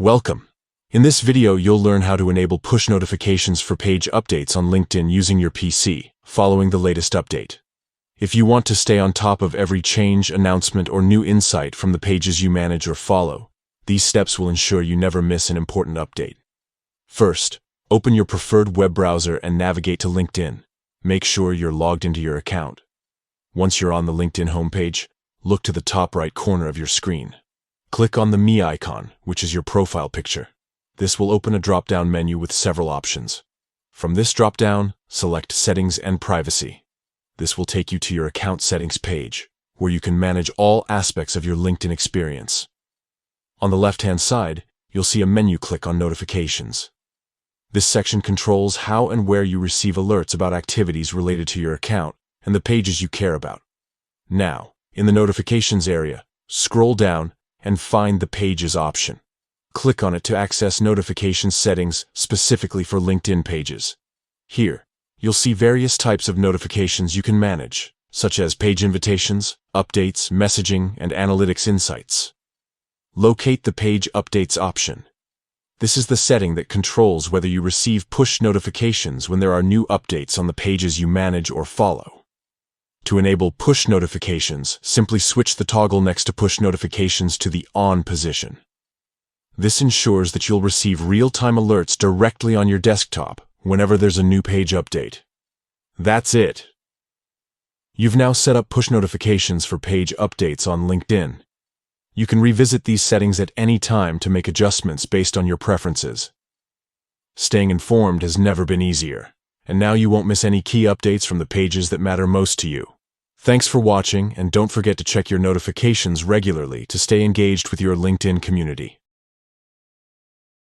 Welcome. In this video, you'll learn how to enable push notifications for page updates on LinkedIn using your PC, following the latest update. If you want to stay on top of every change, announcement, or new insight from the pages you manage or follow, these steps will ensure you never miss an important update. First, open your preferred web browser and navigate to LinkedIn. Make sure you're logged into your account. Once you're on the LinkedIn homepage, look to the top right corner of your screen. Click on the Me icon, which is your profile picture. This will open a drop-down menu with several options. From this drop-down, select Settings and Privacy. This will take you to your account settings page, where you can manage all aspects of your LinkedIn experience. On the left-hand side, you'll see a menu. Click on Notifications. This section controls how and where you receive alerts about activities related to your account and the pages you care about. Now, in the Notifications area, scroll down and find the Pages option. Click on it to access notification settings specifically for LinkedIn pages. Here, you'll see various types of notifications you can manage, such as page invitations, updates, messaging, and analytics insights. Locate the Page Updates option. This is the setting that controls whether you receive push notifications when there are new updates on the pages you manage or follow. To enable push notifications, simply switch the toggle next to push notifications to the on position. This ensures that you'll receive real-time alerts directly on your desktop whenever there's a new page update. That's it. You've now set up push notifications for page updates on LinkedIn. You can revisit these settings at any time to make adjustments based on your preferences. Staying informed has never been easier, and now you won't miss any key updates from the pages that matter most to you. Thanks for watching, and don't forget to check your notifications regularly to stay engaged with your LinkedIn community.